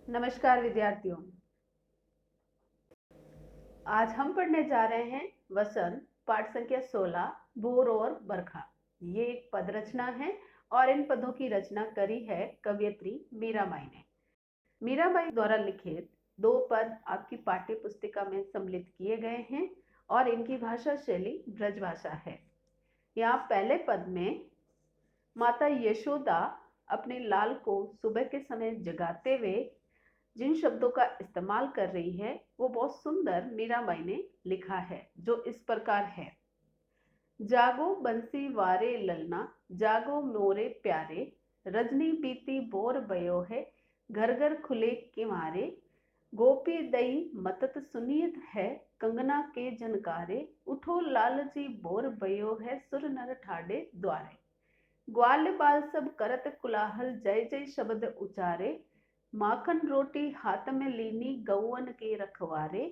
नमस्कार विद्यार्थियों। आज हम पढ़ने जा रहे हैं वसंत पाठ संख्या 16 भोर और बरखा। ये एक पद रचना है और इन पदों की रचना करी है कवयित्री मीराबाई ने। मीराबाई द्वारा लिखित 2 पद आपकी पाठ्य पुस्तिका में सम्मिलित किए गए हैं और इनकी भाषा शैली ब्रज भाषा है। यहाँ पहले पद में माता यशोदा अपने लाल को सुबह के समय जगाते हुए जिन शब्दों का इस्तेमाल कर रही है वो बहुत सुंदर मीराबाई ने लिखा है, जो इस प्रकार है। जागो बंसी वारे ललना, जागो मोरे प्यारे, रजनी बीती बोर बयो है, घर घर खुले किमारे, गोपी दई मतत सुनियत है, कंगना के जनकारे, उठो लालजी बोर बयो है, सुर नर ठाडे द्वारे। ग्वाल बाल सब करत कुलाहल, जय जय शब्द उचारे, माखन रोटी हाथ में लीनी, गौवन के रखवारे,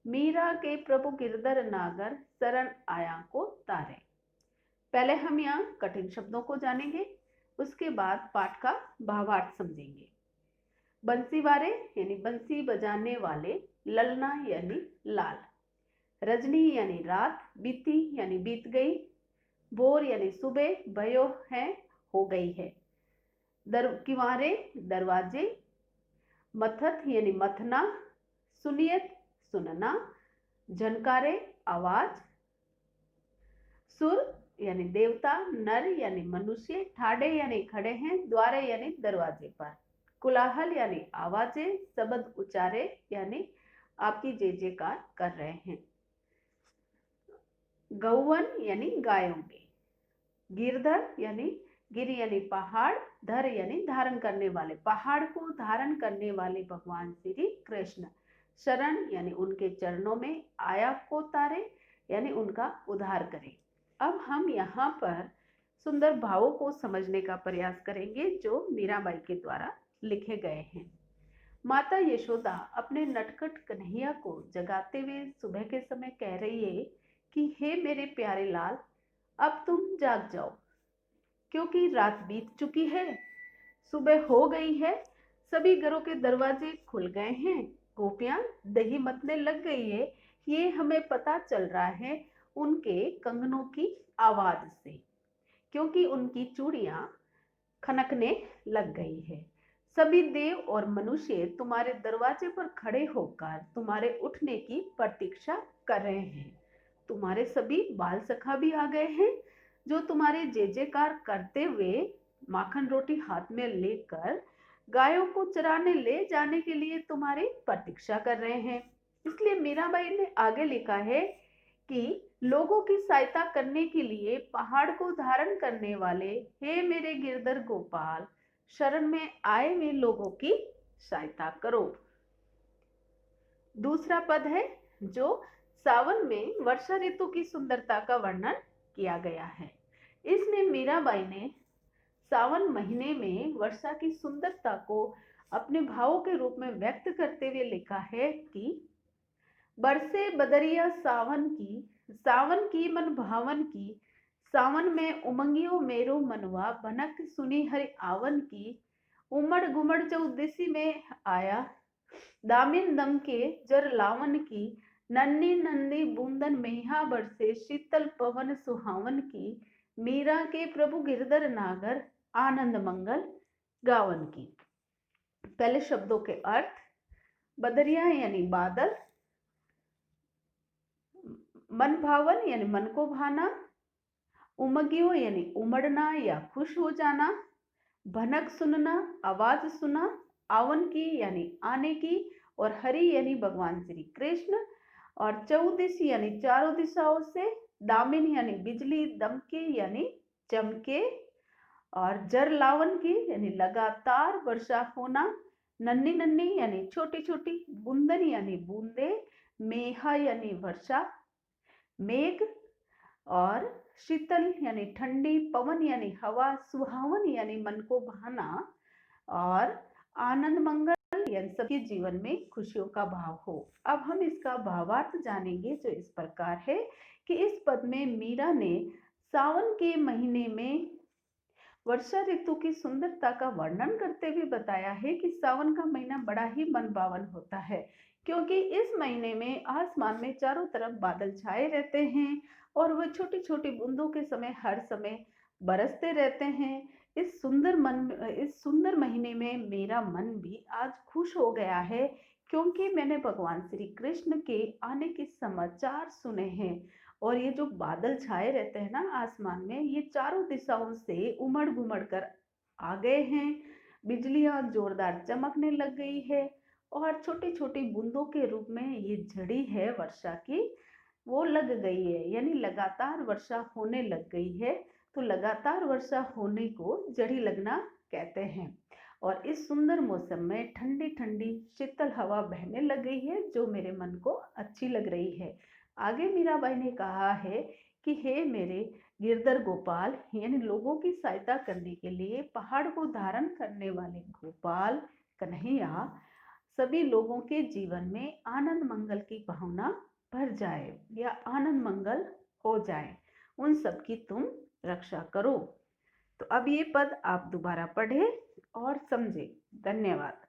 मीरा के प्रभु गिरधर नागर, शरण आया को तारे। पहले हम यहाँ कठिन शब्दों को जानेंगे, उसके बाद पाठ का भावार्थ समझेंगे। बंसी वारे यानी बंसी बजाने वाले, ललना यानी लाल, रजनी यानी रात, बीती यानी बीत गई, बोर यानी सुबह, भयो है हो गई है, किवारे दरवाजे, मथत यानी मथना, सुनियत सुनना, झनकारे आवाज, सुर यानी देवता, नर यानी मनुष्य, ठाडे यानी खड़े हैं, द्वारे यानी दरवाजे पर, कुलाहल यानी आवाजें, शब्द उचारे यानी आपकी जय जयकार कर रहे हैं, गौवन यानी गायों के, गिरधर यानी गिर यानी पहाड़, धर यानी धारण करने वाले, पहाड़ को धारण करने वाले भगवान श्री कृष्ण, शरण यानी उनके चरणों में, आया को तारे यानी उनका उद्धार करें। अब हम यहाँ पर सुंदर भावों को समझने का प्रयास करेंगे जो मीराबाई के द्वारा लिखे गए हैं। माता यशोदा अपने नटखट कन्हैया को जगाते हुए सुबह के समय कह रही है कि हे मेरे प्यारे लाल, अब तुम जाग जाओ, क्योंकि रात बीत चुकी है, सुबह हो गई है, सभी घरों के दरवाजे खुल गए हैं, गोपियां दही मतने लग गई है। ये हमें पता चल रहा है उनके कंगनों की आवाज से, क्योंकि उनकी चूड़ियां खनकने लग गई है। सभी देव और मनुष्य तुम्हारे दरवाजे पर खड़े होकर तुम्हारे उठने की प्रतीक्षा कर रहे हैं। तुम्हारे सभी बाल सखा भी आ गए हैं, जो तुम्हारे जय जयकार करते हुए माखन रोटी हाथ में लेकर गायों को चराने ले जाने के लिए तुम्हारी प्रतीक्षा कर रहे हैं। इसलिए मीराबाई ने आगे लिखा है कि लोगों की सहायता करने के लिए पहाड़ को धारण करने वाले, हे मेरे गिरधर गोपाल, शरण में आए हुए लोगों की सहायता करो। दूसरा पद है जो सावन में वर्षा ऋतु की सुंदरता का वर्णन किया गया है। इसमें मीराबाई ने सावन महीने में वर्षा की सुंदरता को अपने भावों के रूप में व्यक्त करते हुए लिखा है कि बरसे बदरिया सावन की मन भावन की, सावन में उमंगियो मेरो मनवा, भनक सुनी हरि आवन की, उमड़ गुमड़ चौदिसी में आया, दामिन दम के जर लावन की, नन्नी नन्नी बूंदन मेहा बरसे, शीतल पवन सुहावन की, मीरा के प्रभु गिरधर नागर, आनंद मंगल गावन की। पहले शब्दों के अर्थ। बदरिया यानी बादल, मन भावन यानी मन को भाना, उमगियो यानी उमड़ना या खुश हो जाना, भनक सुनना आवाज सुना, आवन की यानी आने की, और हरि यानी भगवान श्री कृष्ण, और चौदिश यानी चारों दिशाओं से, दामिन यानी बिजली, दमके यानी चमके, और जर लावन की यानी लगातार वर्षा होना, नन्नी नन्नी यानी छोटी छोटी, बूंदन यानी बूंदे, मेहा यानी वर्षा, मेघ, और शीतल यानी ठंडी, पवन यानी हवा, सुहावन यानी मन को भाना, और आनंद मंगल यानी सबके जीवन में खुशियों का भाव हो। अब हम इसका भावार्थ जानेंगे जो इस प्रकार है कि इस पद में मीरा ने सावन के महीने में वर्षा ऋतु की सुंदरता का वर्णन करते हुए बताया है कि सावन का महीना बड़ा ही मन भावन होता है, क्योंकि इस महीने में आसमान में चारों तरफ बादल छाए रहते हैं और वह छोटी छोटी बूंदों के समय हर समय बरसते रहते हैं। इस सुंदर महीने में मेरा मन भी आज खुश हो गया है, क्योंकि मैंने भगवान श्री कृष्ण के आने के समाचार सुने हैं। और ये जो बादल छाए रहते हैं ना आसमान में, ये चारों दिशाओं से उमड़ घुमड़ कर आ गए हैं। बिजलियां जोरदार चमकने लग गई है और छोटी छोटी बूंदों के रूप में ये झड़ी है वर्षा की, वो लग गई है, यानी लगातार वर्षा होने लग गई है। तो लगातार वर्षा होने को जड़ी लगना कहते हैं। और इस सुंदर मौसम में ठंडी ठंडी शीतल हवा बहने लग गई है, जो मेरे मन को अच्छी लग रही है। आगे मीराबाई ने कहा है कि हे मेरे गिरधर गोपाल, यानी लोगों की सहायता करने के लिए पहाड़ को धारण करने वाले गोपाल कन्हैया, सभी लोगों के जीवन में आनंद मंगल की भावना भर जाए या आनंद मंगल हो जाए, उन सब की तुम रक्षा करो। तो अब ये पद आप दोबारा पढ़े और समझे। धन्यवाद।